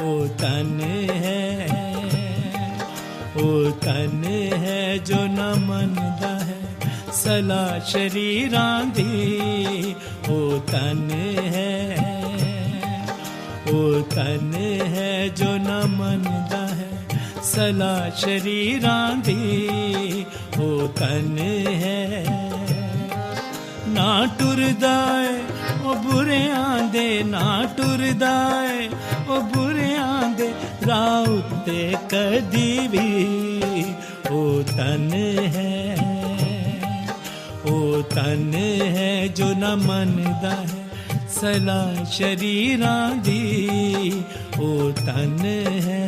ओ तन है, ओ तन है जो न मनदा है सला शरीरां दी। ओ तन है, ओ तन है जो न मनदा है सला शरीरां दी। ओ तन है ना टुरदा है ओ बुरियां दे, ना टुरदा है ओ बुरियां दे राह उत्ते कदी भी। ओ तन है, ओ तन है जो न मनदा है सला शरीरां दी। ओ तन है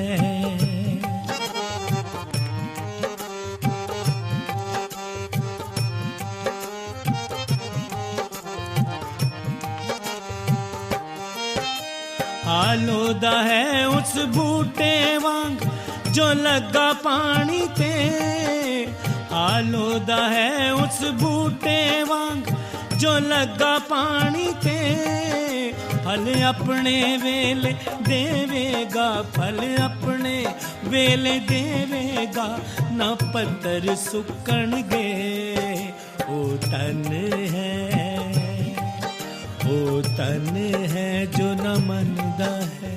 आलोदा है उस बूटे वांग जो लगा पानी ते। आलोदा है उस बूटे वांग जो लगा पानी ते। फल अपने वेले देवेगा, फल अपने वेले देवेगा ना पत्थर सुकणगे। ओ तन है, ओ तन है जो न मनदा है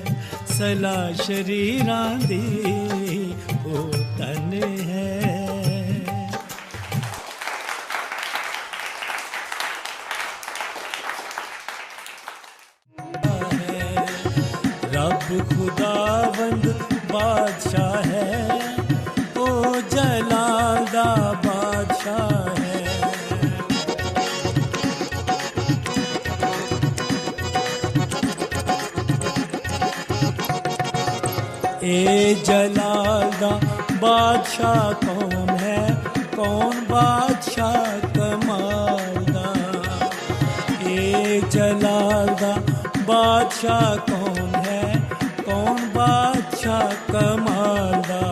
सला शरीरां दी। ओ तन है रब खुदावंद बादशाह है, ओ जलाल दा बादशाह है। ए जलाल दा बादशाह कौन है, कौन बादशाह कमाल दा। ए जलाल दा बादशाह कौन है, कौन बादशाह कमाल दा।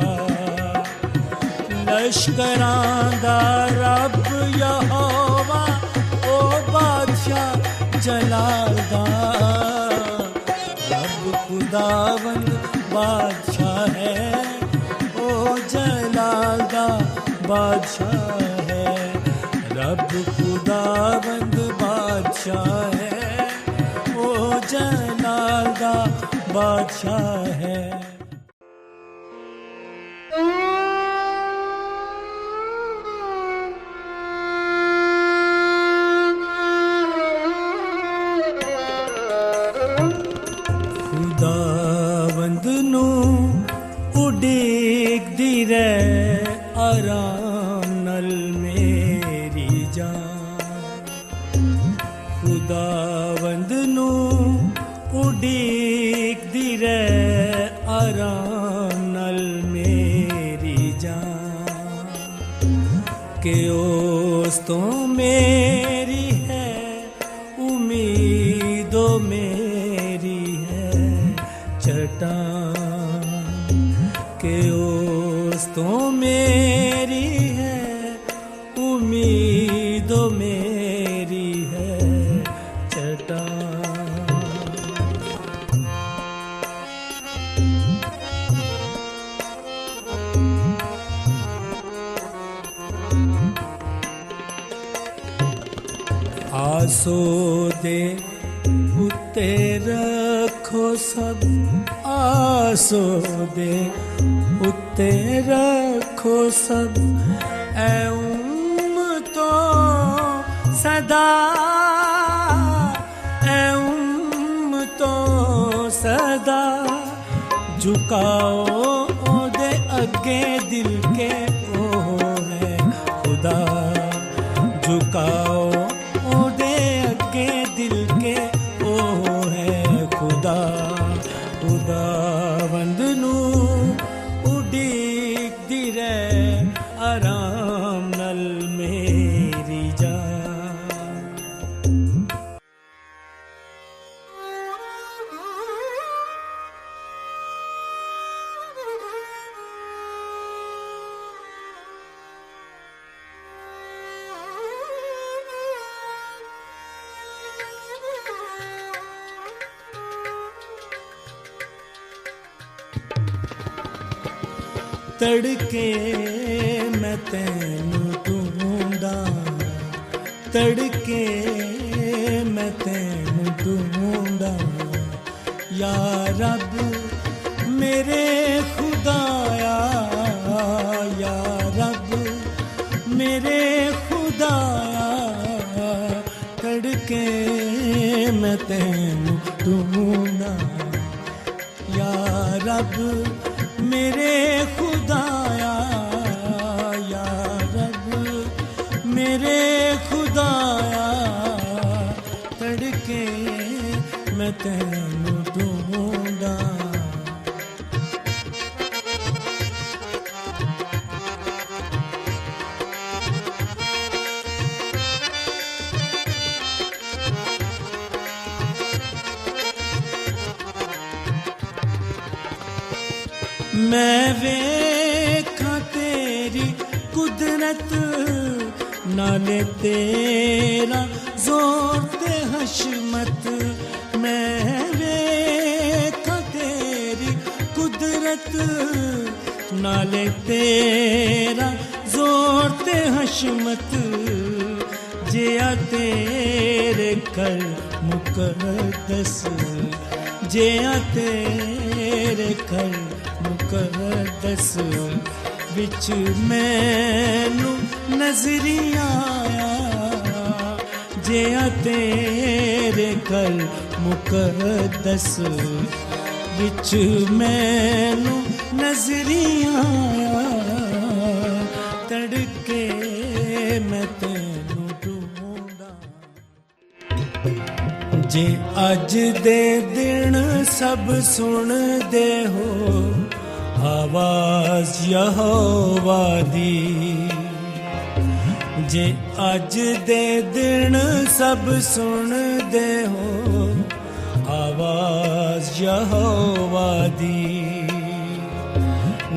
लश्करां दा रब यहोवा ओ बादशाह जलाल दा। रब खुदावंद बादशाह है, ओ जलाल दा बादशाह है। रब खुदावंद बादशाह है, ओ जलाल दा बादशाह है। खुदावंद नू उड़ीकदी रहे आराम नल मेरी जान। खुदावंद नू उड़ीकदी रहे आराम नल मेरी जान। के उस तो मेरी है उम्मीदों मेरी है चट्टान। के उस तो मेरी है उम्मीदों मेरी है चट्टान। आसो दे उत्ते रखो सब, आसो दे उत्ते रखो सब। ऐ तो सदा, ऐ तो सदा झुकाओ ओदे अगे दिल के ओ है खुदा। झुकाओ ओदे अगे दिल के ओ है खुदा। खुदावंद नू उड़ीकदी रहे आराम नल मेरी जान। तड़के मैं तैनू ढूंढा, तड़के मैं तैनू ढूंढा। या रब मेरे खुदाया, या रब मेरे खुदाया, तड़के मैं तैनू ढूंढा। या रब मेरे खुदाया, या रब मेरे खुदाया, तड़के मैं तैनू ढूंढा। मैं वेखा तेरी कुदरत, नाले तेरा जोर ते हशमत। मैं वेखा तेरी कुदरत, नाले तेरा जोर ते हशमत। जिया तेरे कर मुकद्दस, जिया तेरे कर मुकद्दस। विच मैनू नजरी आया, जिया तेरे कर मुकद्दस। विच मैनू नजरी आया, तड़के मैं तैनू ढूंढा। जे अज दे दिन सब सुन दे हो आवाज यहोवा दी, जे अज दे दिन सब सुन दे हो आवाज यहोवा दी।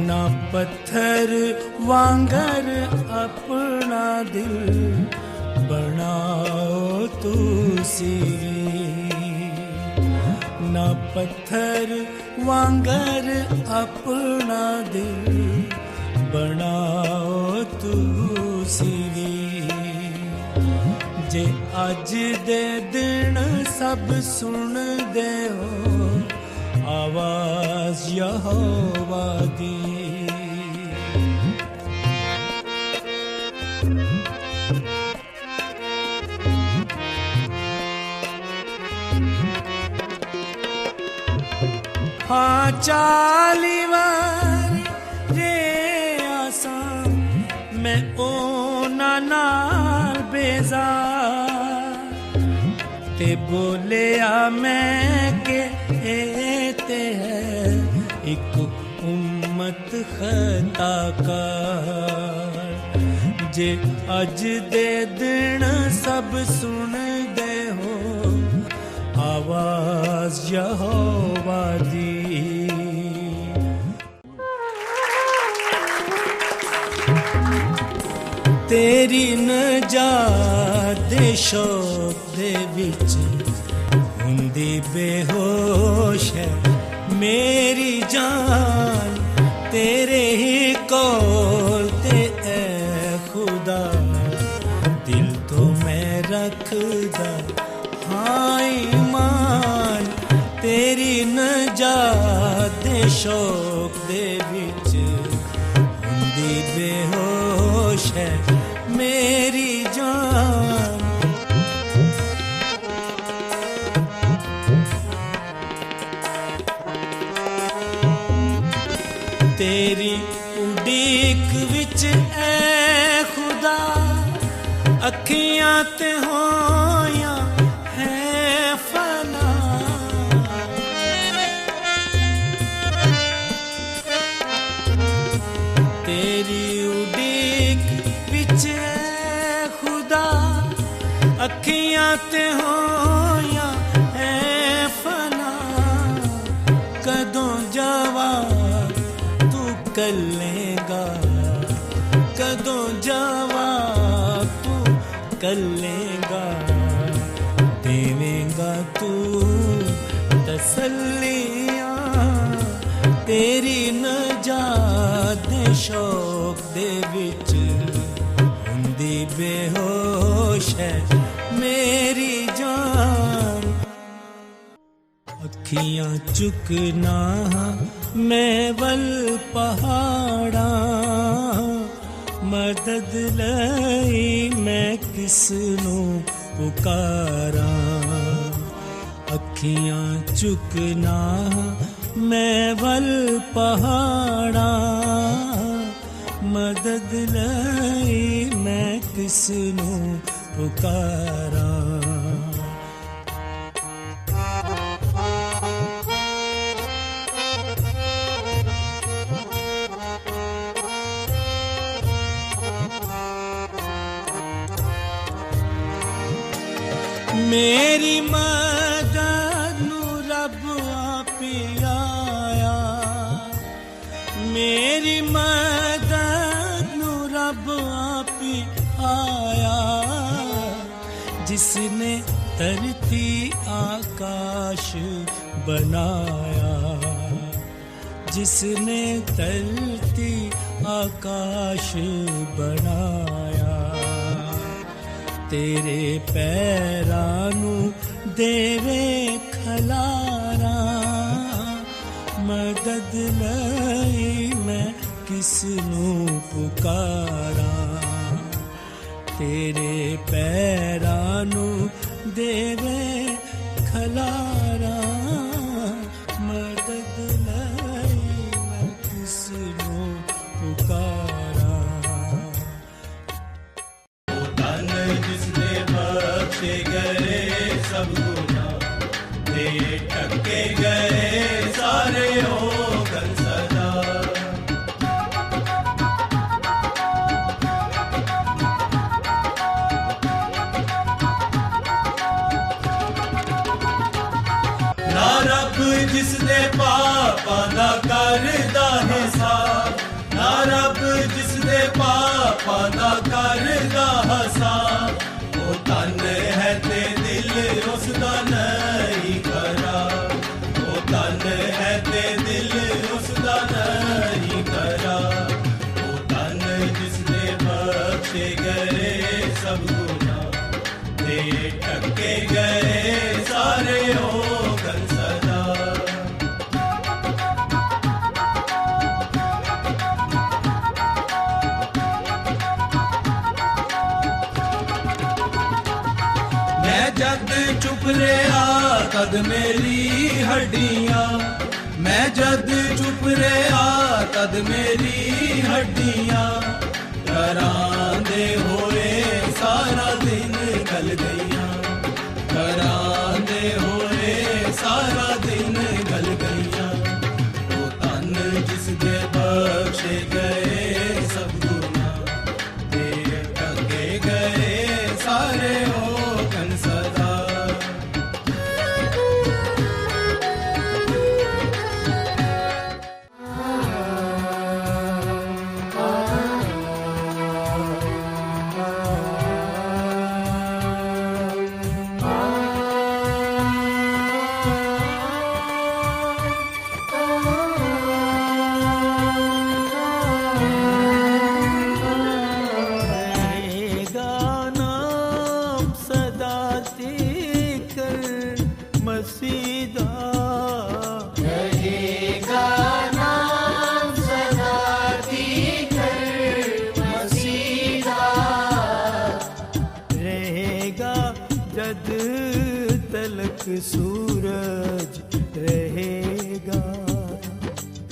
ना पत्थर वांगर अपना दिल बनाओ तुसी, ना पत्थर वांगर अपना दिल बनाओ तुसी। जे अज दे दिन सब सुन दे हो आवाज यहोवा दी। हाँ 40 वार रे आसां मैं ओना नाल बेजार, ते बोलिया मैं के ते है एक उम्मत खताकार। जे अज दे दिन सब सुन दे हो आवाज यहोवा दी। तेरी नजात दे शौक दे विच हुंदी बेहोश है मेरी जान, तेरे ही कौल ते ऐ खुदा दिल तो मैं रखदा हाँ ईमान। तेरी नजात दे शौक दे विच हुंदी बेहोश है मेरी जान। तेरी उड़ीक विच ऐ खुदा अखियां ते होया है फना। तेरी उड़ीक विच ऐ खुदा अखियां ते होया है फना। कदों जवाब तू कल्लेगा, कदों जवाब तू कल्लेगा, देवेगा तू तसल्लियां। तेरी नजात दे शौक दे विच हुंदी बेहोश है मेरी जान। अखियां चुकना मैं वल पहाड़ा, मदद लई मैं किसनू पुकारा। अखियां चुकना मैं वल पहाड़ा, मदद लई मैं किसनू पुकारा। मेरी मदद नू रब आप आया, मेरी मदद नू रब आप आया। जिसने धरती आकाश बनाया, जिसने धरती आकाश बनाया। तेरे पैरां नू देवे खलारा, मदद लई मैं किसनू पुकारा। तेरे पैरां नू देवे खलारा, मदद लई मैं किसनू पुकारा। गए सब गुनाह दे टके गए सारे होगन सदा। ना रब जिसने पापां दा करदा हिसाब, ना रब जिसने पापां दा करदा हिसाब। ओ तन है ते दिल उसदा नहीं करा, ओ तन है ते दिल उसदा नहीं करा। ओ तन जिसने बख्शे गए सब गुनाह ते टके गए सारे होगन सदा। जद चुप रहा तद मेरी हड्डियां, मैं जद चुप रहा तद मेरी हड्डियां। करांदे होए सारा दिन गल गईयां, करांदे होए सारा दिन गल गईयां। वो तन जिसदे बख्शे गए सब गुनाह ते टके गए सारे होगन सदा। सूरज रहेगा,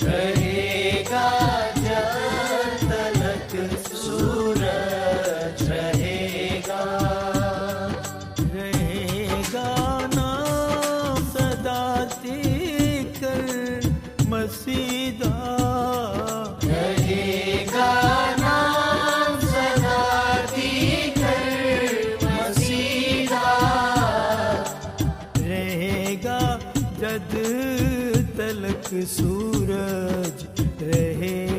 रहेगा जब तलक सूरज रहेगा। रहेगा नाम सदा तिकर मसीदा, रहेगा नाम सदा तिकर मसीदा। जद तलक सूरज रहे